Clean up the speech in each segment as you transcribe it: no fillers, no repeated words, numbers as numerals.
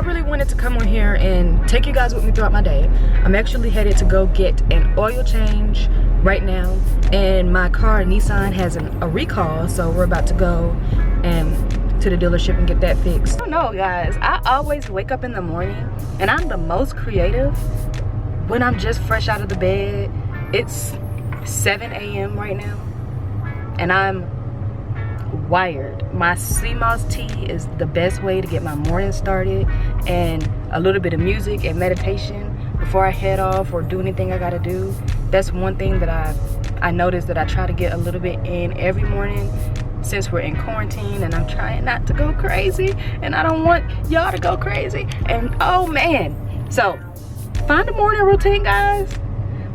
really wanted to come on here and take you guys with me throughout my day. I'm actually headed to go get an oil change right now, and my car Nissan has a recall, so we're about to go and to the dealership and get that fixed. I don't know, guys, I always wake up in the morning and I'm the most creative when I'm just fresh out of the bed. It's 7 a.m. right now and I'm wired. My sea moss tea is the best way to get my morning started, and a little bit of music and meditation before I head off or do anything I gotta do. That's one thing that I noticed that I try to get a little bit in every morning since we're in quarantine, and I'm trying not to go crazy, and I don't want y'all to go crazy. And oh man, so find a morning routine, guys.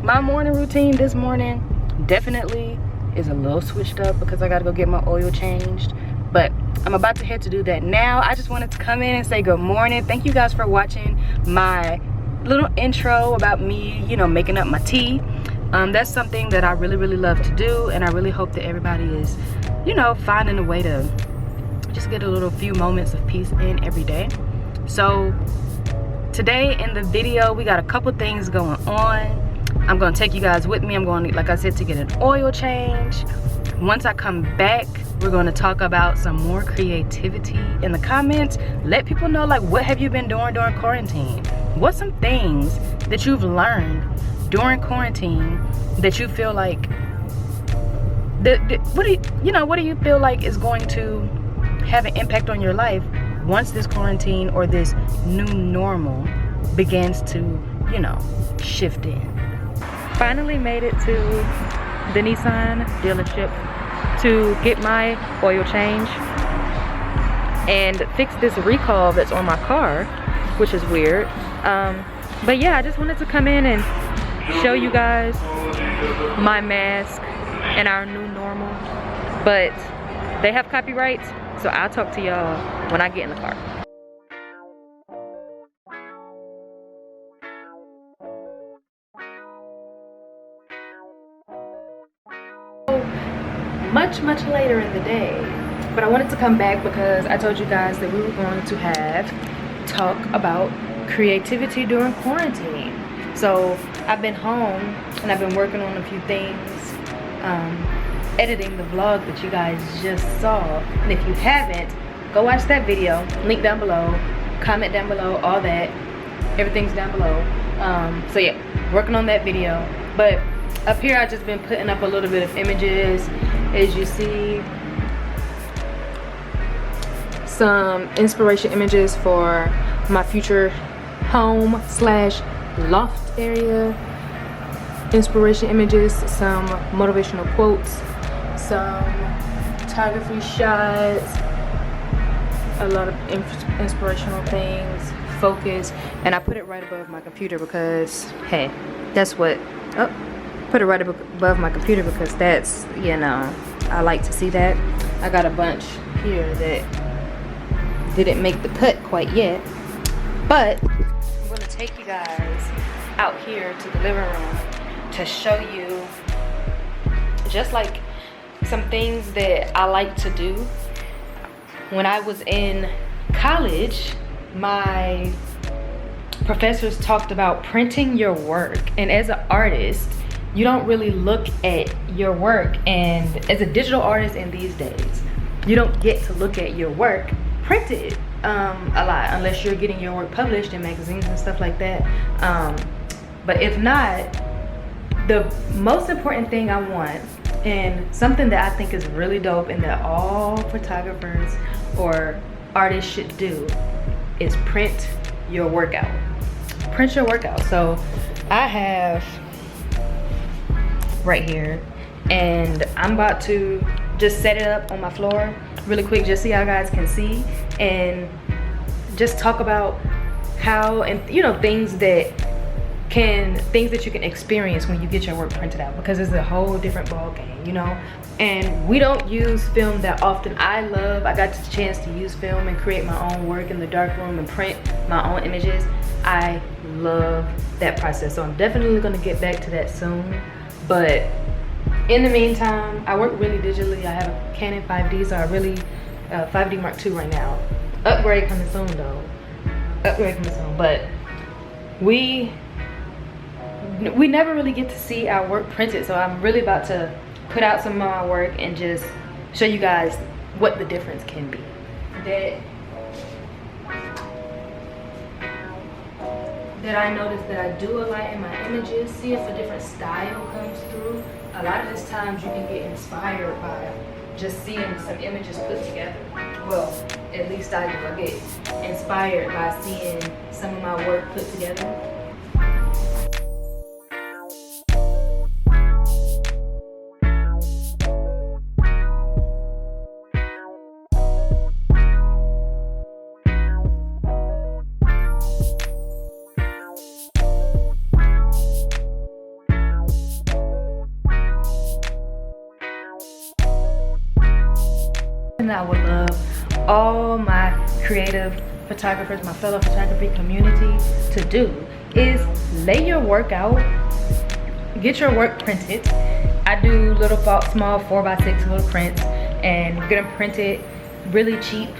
My morning routine this morning definitely is a little switched up because I gotta go get my oil changed, but I'm about to head to do that now. I just wanted to come in and say good morning. Thank you guys for watching my little intro about me, you know, making up my tea. That's something that I really love to do, and I really hope that everybody is, you know, finding a way to just get a little few moments of peace in every day. So today in the video, we got a couple things going on. I'm gonna take you guys with me. I'm going, like I said, to get an oil change. Once I come back, we're gonna talk about some more creativity in the comments. Let people know, like, what have you been doing during quarantine? What's some things that you've learned during quarantine that you feel like, what do you feel like is going to have an impact on your life once this quarantine or this new normal begins to, you know, shift in? Finally made it to the Nissan dealership to get my oil change and fix this recall that's on my car, which is weird. But yeah, I just wanted to come in and show you guys my mask and our new normal. But they have copyrights, so I'll talk to y'all when I get in the car. Much later in the day, but I wanted to come back because I told you guys that we were going to talk about creativity during quarantine. So I've been home and I've been working on a few things, editing the vlog that you guys just saw. And if you haven't, go watch that video, link down below, comment down below, all that, everything's down below. So yeah, working on that video. But up here I've just been putting up a little bit of images. As you see, some inspiration images for my future home slash loft area. Inspiration images, some motivational quotes, some photography shots, a lot of inspirational things, focus, and I put it right above my computer because, hey, that's what, put it right above my computer because that's, you know, I like to see that. I got a bunch here that didn't make the cut quite yet, but I'm gonna take you guys out here to the living room to show you just like some things that I like to do. When I was in college, my professors talked about printing your work, and as an artist, you don't really look at your work, and as a digital artist in these days, you don't get to look at your work printed a lot unless you're getting your work published in magazines and stuff like that. But if not, the most important thing I want, and something that I think is really dope and that all photographers or artists should do, is print your workout. Print your workout. So I have right here, and I'm about to just set it up on my floor really quick just so y'all guys can see, and just talk about how, and you know, things that you can experience when you get your work printed out, because it's a whole different ball game, you know. And we don't use film that often. I got the chance to use film and create my own work in the darkroom and print my own images. I love that process, so I'm definitely gonna get back to that soon. But in the meantime, I work really digitally. I have a Canon 5D, so I really 5D Mark II right now. Upgrade coming soon though. away from this one, but we never really get to see our work printed, so I'm really about to put out some of my work and just show you guys what the difference can be. That I noticed that I do a lot in my images, see if a different style comes through. A lot of these times you can get inspired by just seeing some images put together. Well, at least I do. I get inspired by seeing some of my work put together. And I would love all my creative photographers, my fellow photography community to do is lay your work out, get your work printed. I do little small 4x6 little prints and get them printed really cheap,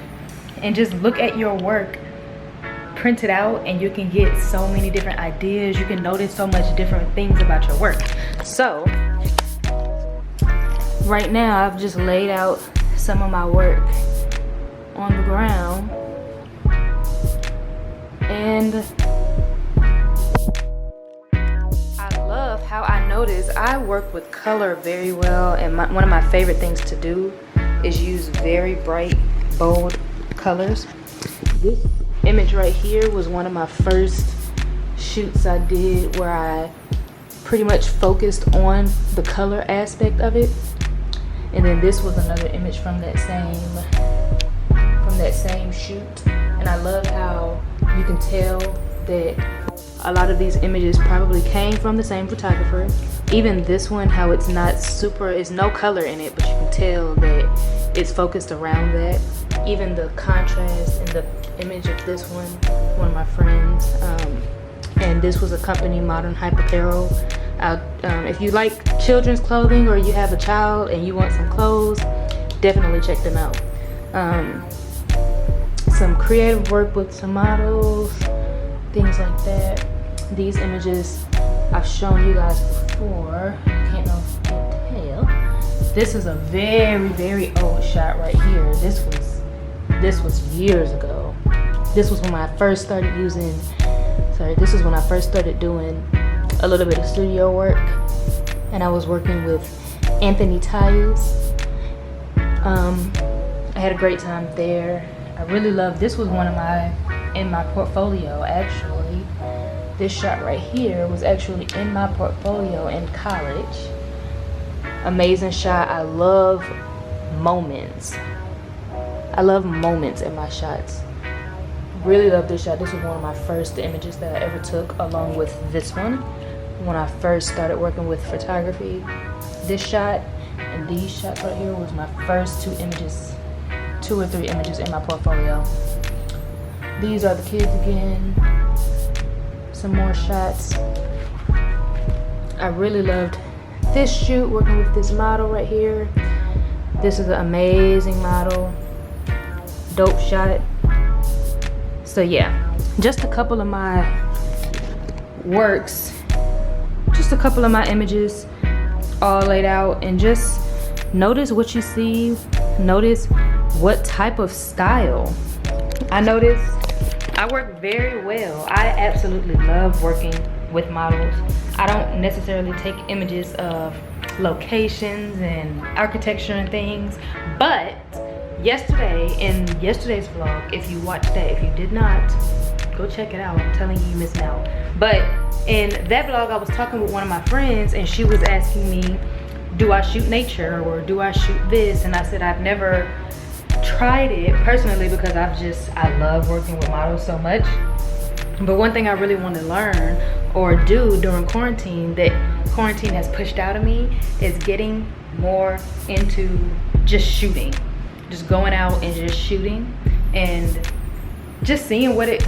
and just look at your work printed out and you can get so many different ideas. You can notice so much different things about your work. So right now I've just laid out some of my work on the ground, and I love how I notice I work with color very well, and one of my favorite things to do is use very bright, bold colors. This image right here was one of my first shoots I did where I pretty much focused on the color aspect of it. And then this was another image from that same shoot. And I love how you can tell that a lot of these images probably came from the same photographer. Even this one, how it's not super, it's no color in it, but you can tell that it's focused around that. Even the contrast in the image of this one of my friends, and this was a company, Modern Hype Apparel. If you like children's clothing or you have a child and you want some clothes, definitely check them out. Some creative work with some models, things like that. These images I've shown you guys before. I can't know if you can tell. This is a very, very old shot right here. This was years ago. This was when I first started this is when I first started doing a little bit of studio work, and I was working with Anthony Tyus. I had a great time there. I really loved, this was one of in my portfolio actually. This shot right here was actually in my portfolio in college. Amazing shot. I love moments. I love moments in my shots. Really love this shot. This was one of my first images that I ever took, along with this one when I first started working with photography. This shot and these shots right here was my first two or three images in my portfolio. These are the kids again. Some more shots. I really loved this shoot, working with this model right here. This is an amazing model. Dope shot. So yeah, just a couple of my works, just a couple of my images all laid out, and just notice what you see. Notice what type of style. I notice I work very well. I absolutely love working with models. I don't necessarily take images of locations and architecture and things, but yesterday, in yesterday's vlog, if you watched that, if you did not, go check it out. I'm telling you, you're missing out. But in that vlog, I was talking with one of my friends, and she was asking me, do I shoot nature or do I shoot this? And I said I've never tried it personally because I love working with models so much. But one thing I really want to learn or do during quarantine, that quarantine has pushed out of me, is getting more into just shooting. Just going out and just shooting and just seeing what it,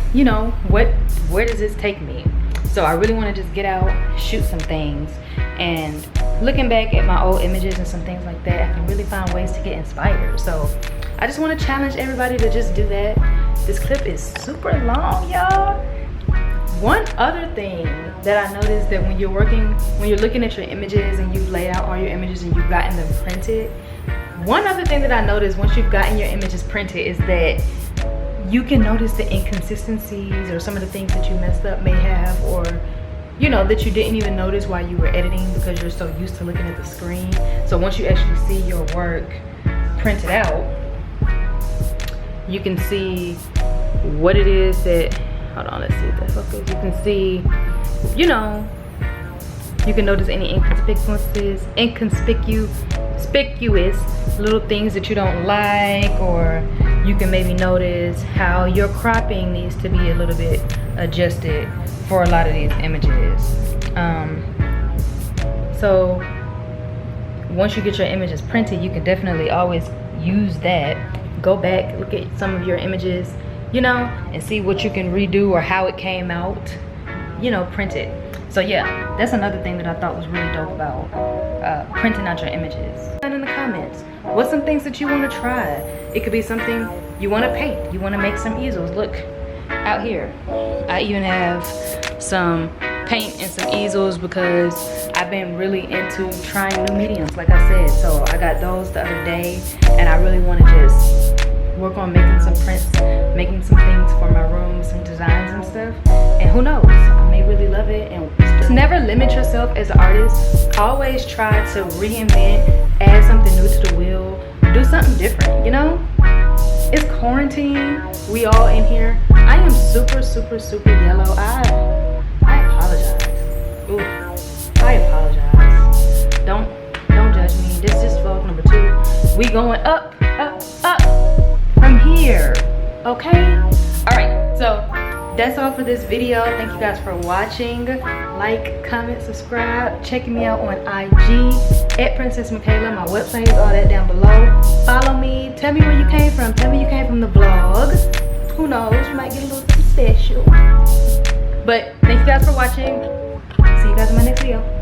where does this take me? So I really want to just get out, shoot some things, and looking back at my old images and some things like that, I can really find ways to get inspired. So I just want to challenge everybody to just do that. This clip is super long, y'all. One other thing that I noticed, that when you're looking at your images and you've laid out all your images and you've gotten them printed, one other thing that I noticed once you've gotten your images printed is that you can notice the inconsistencies or some of the things that you messed up may have, or you know, that you didn't even notice while you were editing because you're so used to looking at the screen. So once you actually see your work printed out, you can see what it is that, hold on, let's see if that focus. You can see, you know, you can notice any inconspicuous little things that you don't like, or you can maybe notice how your cropping needs to be a little bit adjusted for a lot of these images. So once you get your images printed, you can definitely always use that. Go back, look at some of your images, you know, and see what you can redo or how it came out, you know, print it. So yeah, that's another thing that I thought was really dope about printing out your images. And in the comments, what's some things that you want to try? It could be something you want to paint, you want to make some easels. Look out here, I even have some paint and some easels because I've been really into trying new mediums, like I said. So I got those the other day, and I really want to just work on making some prints, making some things for my room, some designs and stuff. And who knows, I may really love it. And just never limit yourself as an artist. Always try to reinvent, add something new to the wheel, do something different, you know? It's quarantine, we all in here. I am super yellow. I apologize. Ooh, I apologize. Don't judge me. This is vlog number 2. We going up from here, okay? All right, so that's all for this video. Thank you guys for watching. Like, comment, subscribe. Checking me out on IG at Princess Michaela. My website is all that down below. Follow me. Tell me where you came from. Tell me you came from the vlog. Who knows? You might get a little special. But thank you guys for watching. See you guys in my next video.